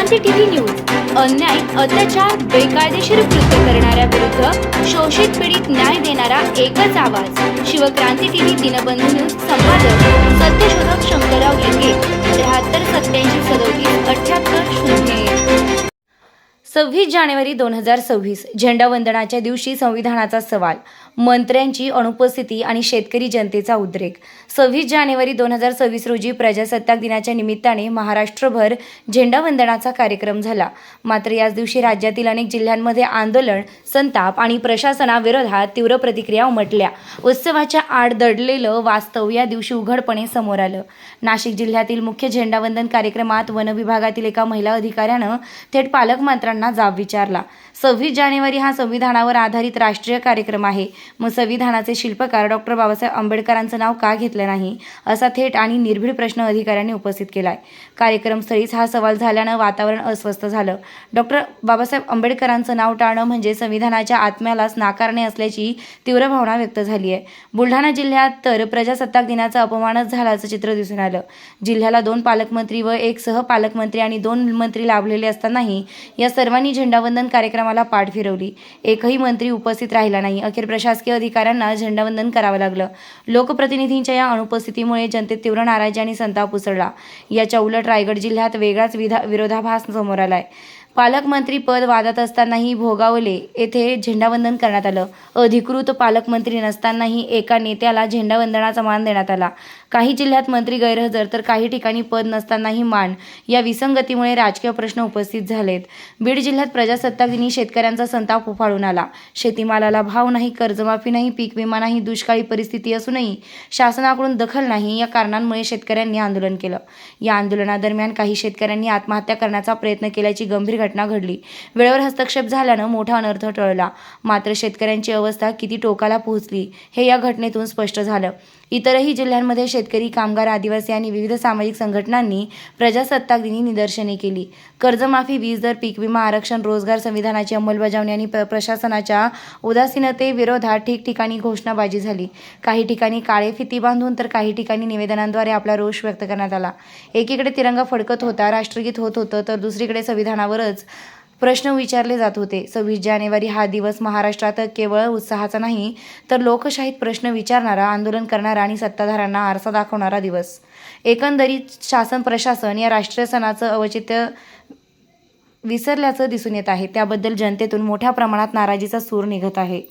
Shivkranti TV news अन्याय, अत्याचार, बेकायदेशीर कृत्य करणाऱ्या विरुद्ध शोषित पीडित न्याय देणारा एकच आवाज. Shivkranti TV Dinbandhu news. संपादक सत्यशोधक शंकरराव लिंगे. 73 87 37 78 0. 26 जानेवारी 2026 झेंडावंदनाच्या दिवशी संविधानाचा सवाल, मंत्र्यांची अनुपस्थिती आणि शेतकरी जनतेचा उद्रेक. 26 जानेवारी 2026 रोजी प्रजासत्ताक दिनाच्या निमित्ताने महाराष्ट्रभर झेंडावंदनाचा कार्यक्रम झाला. मात्र याच दिवशी राज्यातील अनेक जिल्ह्यांमध्ये आंदोलन, संताप आणि प्रशासनाविरोधात तीव्र प्रतिक्रिया उमटल्या. उत्सवाच्या आड दडलेलं वास्तव या दिवशी उघडपणे समोर आलं. नाशिक जिल्ह्यातील मुख्य झेंडावंदन कार्यक्रमात वन विभागातील एका महिला अधिकाऱ्यानं थेट पालकमंत्र्यांना जाब विचारला. 26 जानेवारी हा संविधानावर आधारित राष्ट्रीय कार्यक्रम आहे, मग संविधानाचे शिल्पकार डॉक्टर बाबासाहेब आंबेडकरांचं नाव का घेतलं नाही, असा थेट आणि निर्भीड प्रश्न अधिकाऱ्यांनी उपस्थित केलाय. कार्यक्रमस्थळीच हा सवाल झाल्यानं वातावरण अस्वस्थ झालं. डॉक्टर बाबासाहेब आंबेडकरांचं नाव टाळणं म्हणजे संविधानाच्या आत्म्यालाच नाकारणे असल्याची तीव्र भावना व्यक्त झाली आहे. बुलढाणा जिल्ह्यात तर प्रजासत्ताक दिनाचा अपमानच झाल्याचं चित्र दिसून आलं. जिल्ह्याला 2 पालकमंत्री व 1 सहपालकमंत्री आणि 2 मंत्री लाभलेले असतानाही या सर्वांनी झेंडावंदन कार्यक्रमाला पाठ फिरवली. एकही मंत्री उपस्थित राहिला नाही. अखेर प्रशासकीय अधिकाऱ्यांना झेंडावंदन करावं लागलं. लोकप्रतिनिधींच्या या अनुपस्थितीमुळे जनतेत तीव्र नाराजी आणि संताप उसळला. याच्या उलट रायगड जिल्ह्यात वेगळाच विरोधाभास समोर आलाय. पालकमंत्री पद वादात असतानाही भोगावले येथे झेंडावंदन करण्यात आलं. अधिकृत पालकमंत्री नसतानाही एका नेत्याला झेंडावंदनाचा मान देण्यात आला. काही जिल्ह्यात मंत्री गैरहजर तर काही ठिकाणी पद नसतानाही मान. या विसंगतीमुळे राजकीय प्रश्न उपस्थित झालेत. बीड जिल्ह्यात प्रजासत्ताक दिनी शेतकऱ्यांचा संताप उफाळून आला. शेतीमालाला भाव नाही, कर्जमाफी नाही, पीक विमा नाही, दुष्काळी परिस्थिती असूनही शासनाकडून दखल नाही. या कारणांमुळे शेतकऱ्यांनी आंदोलन केलं. या आंदोलनादरम्यान काही शेतकऱ्यांनी आत्महत्या करण्याचा प्रयत्न केल्याची गंभीर घटना घडली. वेळेवर हस्तक्षेप झाल्यानं मोठा अनर्थ टळला. मात्र शेतकऱ्यांची अवस्था किती टोकाला पोहोचली हे या घटनेतून स्पष्ट झालं. इतरही जिल्ह्यांमध्ये शेतकरी, कामगार, आदिवासी आणि विविध सामाजिक संघटनांनी प्रजासत्ताक दिनी निदर्शने केली. कर्जमाफी, वीज दर, पीक विमा आरक्षण, रोजगार, संविधानाची अंमलबजावणी आणि प्रशासनाच्या उदासीनतेविरोधात ठिकठिकाणी घोषणाबाजी झाली. काही ठिकाणी काळे फिती बांधून तर काही ठिकाणी निवेदनांद्वारे आपला रोष व्यक्त करण्यात आला. एकीकडे तिरंगा फडकत होता, राष्ट्रगीत होत होतं, तर दुसरीकडे संविधानावरच प्रश्न विचारले जात होते. 26 जानेवारी हा दिवस महाराष्ट्रात केवळ उत्साहाचा नाही, तर लोकशाहीत प्रश्न विचारणारा, आंदोलन करणारा आणि सत्ताधाऱ्यांना आरसा दाखवणारा दिवस. एकंदरीत शासन प्रशासन या राष्ट्रीय सणाचं औचित्य विसरल्याचं दिसून येत आहे. त्याबद्दल जनतेतून मोठ्या प्रमाणात नाराजीचा सूर निघत आहे.